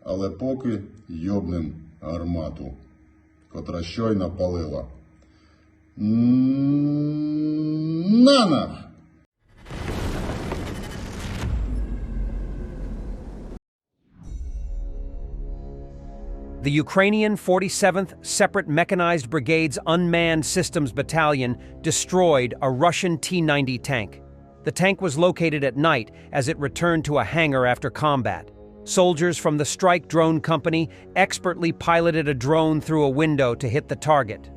але поки йобнем гармату, котра щойно палила. Нанах! The Ukrainian 47th Separate Mechanized Brigade's Unmanned Systems Battalion destroyed a Russian T-90 tank. The tank was located at night as it returned to a hangar after combat. Soldiers from the strike drone company expertly piloted a drone through a window to hit the target.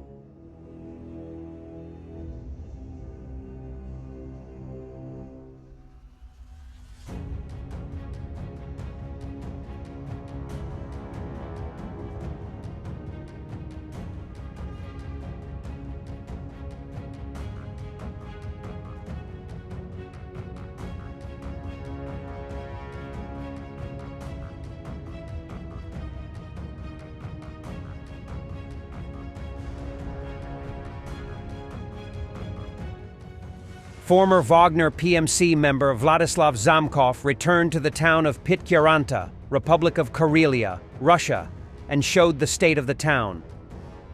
Former Wagner PMC member Vladislav Zamkov returned to the town of Pitkeranta, Republic of Karelia, Russia, and showed the state of the town.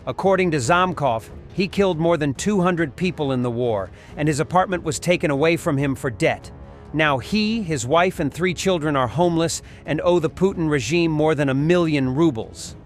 According to Zamkov, he killed more than 200 people in the war, and his apartment was taken away from him for debt. Now he, his wife, and 3 children are homeless and owe the Putin regime more than 1 million rubles.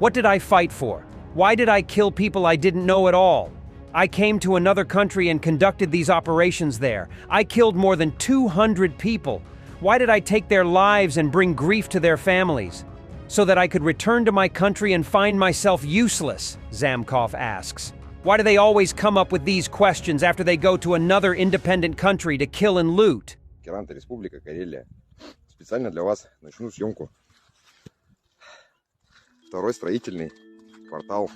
What did I fight for? Why did I kill people I didn't know at all? I came to another country and conducted these operations there. I killed more than 200 people. Why did I take their lives and bring grief to their families? So that I could return to my country and find myself useless, Zamkov asks. Why do they always come up with these questions after they go to another independent country to kill and loot? Питкеранта, Республика Карелия. Специально для вас начну съемку. Второй строительный квартал.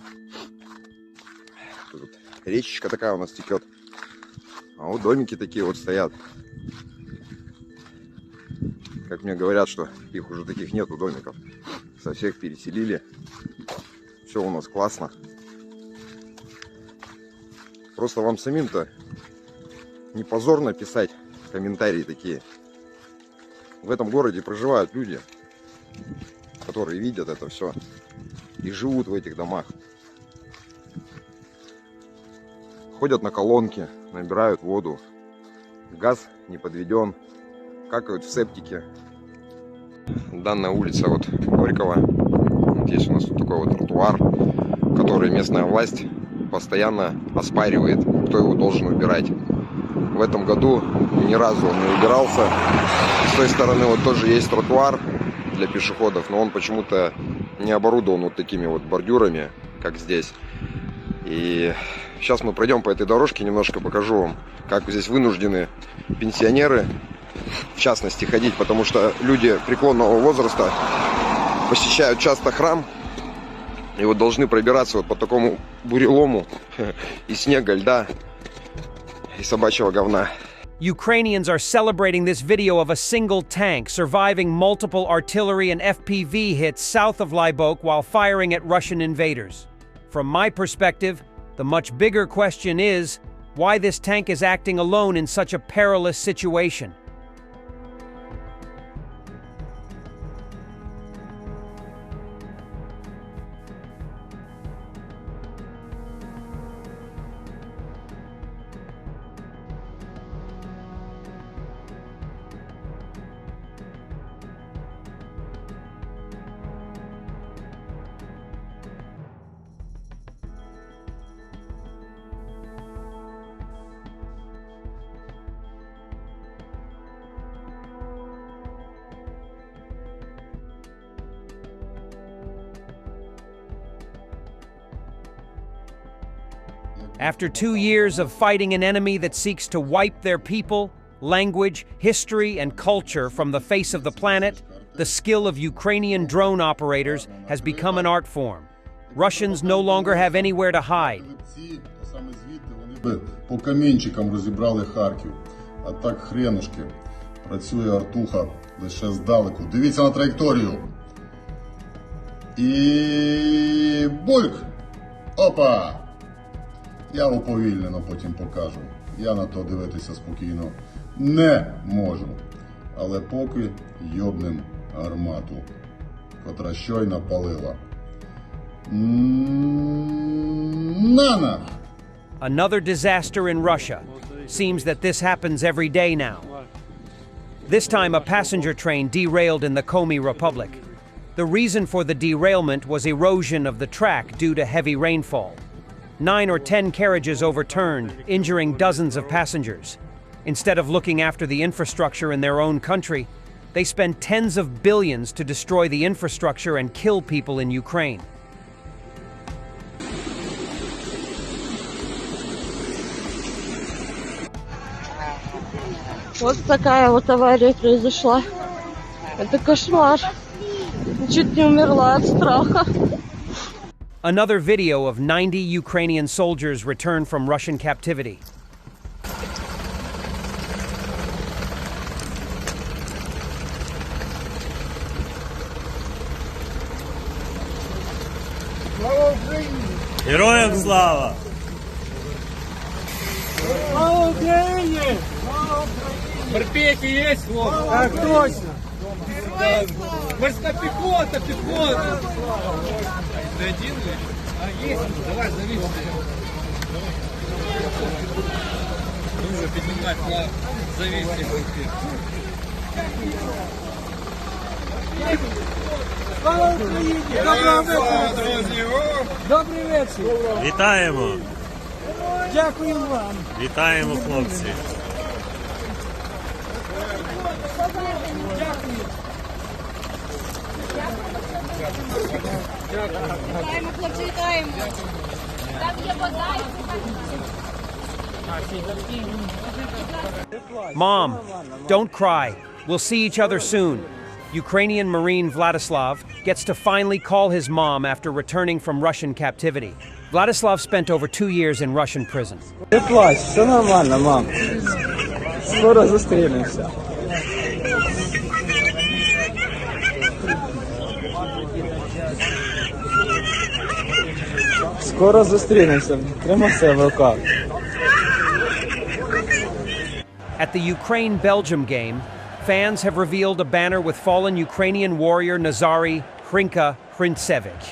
Тут речечка такая у нас текет. А вот домики такие вот стоят. Как мне говорят, что их уже таких нету домиков. Со всех переселили. Все у нас классно. Просто вам самим-то не позорно писать комментарии такие. В этом городе проживают люди, которые видят это все и живут в этих домах. Ходят на колонки, набирают воду, газ не подведен, какают в септике. Данная улица вот Горького, вот есть у нас вот такой вот тротуар, который местная власть постоянно оспаривает, кто его должен убирать. В этом году ни разу он не убирался. С той стороны вот тоже есть тротуар для пешеходов, но он почему-то не оборудован вот такими вот бордюрами, как здесь. И сейчас мы пройдем по этой дорожке, немножко покажу вам, как здесь вынуждены пенсионеры, в частности, ходить, потому что люди преклонного возраста посещают часто храм и вот должны пробираться вот по такому бурелому из снега, льда и собачьего говна. Ukrainians are celebrating this video of a single tank surviving multiple artillery and FPV hits south of Lybok while firing at Russian invaders. From my perspective, the much bigger question is why this tank is acting alone in such a perilous situation. After 2 years of fighting an enemy that seeks to wipe their people, language, history, and culture from the face of the planet, the skill of Ukrainian drone operators has become an art form. Russians no longer have anywhere to hide. По камінчикам розібрали Харків. А так хренушки. Працює артуха лише здалеку. Дивіться на траєкторію. І бульк! Опа! Я уповільнено потім покажу. Я на то дивитися спокійно не можу. Але поки йобнем гармату, котра щойно палила. Нана! Another disaster in Russia. Seems that this happens every day now. This time, a passenger train derailed in the Komi Republic. The reason for the derailment was erosion of the track due to heavy rainfall. 9 or 10 carriages overturned, injuring dozens of passengers. Instead of looking after the infrastructure in their own country, they spend tens of billions to destroy the infrastructure and kill people in Ukraine. Вот такая вот авария произошла. Это кошмар. Чуть не умерла от страха. Another video of 90 Ukrainian soldiers returned from Russian captivity. Героям слава! Слава Украине! Морпехи есть, хлопцы? Так точно! Морская пехота, пехота! Ты один ли? А, есть? Давай, зови себе. Нужно поднимать флаг. Зови всех. Слава Україні! Доброго вечора! Добрий вечір! Вітаємо! Дякую вам! Вітаємо, хлопці! Вітаємо, хлопці, вітаємо. Там є вода і Mom, don't cry. We'll see each other soon. Ukrainian Marine Vladislav gets to finally call his mom after returning from Russian captivity. Vladislav spent over 2 years in Russian prison. Не плач, все нормально, мам. Скоро зустрінемося. Скоро зустрінемося. Тримай себе в руках. At the Ukraine-Belgium game, fans have revealed a banner with fallen Ukrainian warrior Nazary Hrintsevich.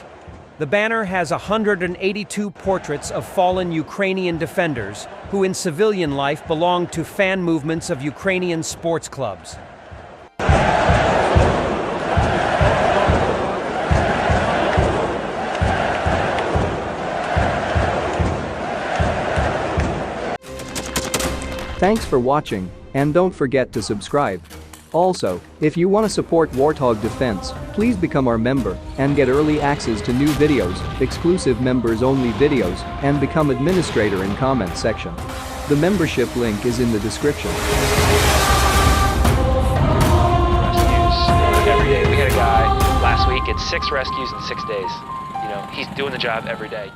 The banner has 182 portraits of fallen Ukrainian defenders who in civilian life belonged to fan movements of Ukrainian sports clubs. Thanks for watching, and don't forget to subscribe. Also, if you want to support Warthog Defense, please become our member and get early access to new videos, exclusive members-only videos, and become administrator in comment section. The membership link is in the description. Rescues every day. We had a guy last week at 6 rescues in 6 days. You know, he's doing the job every day.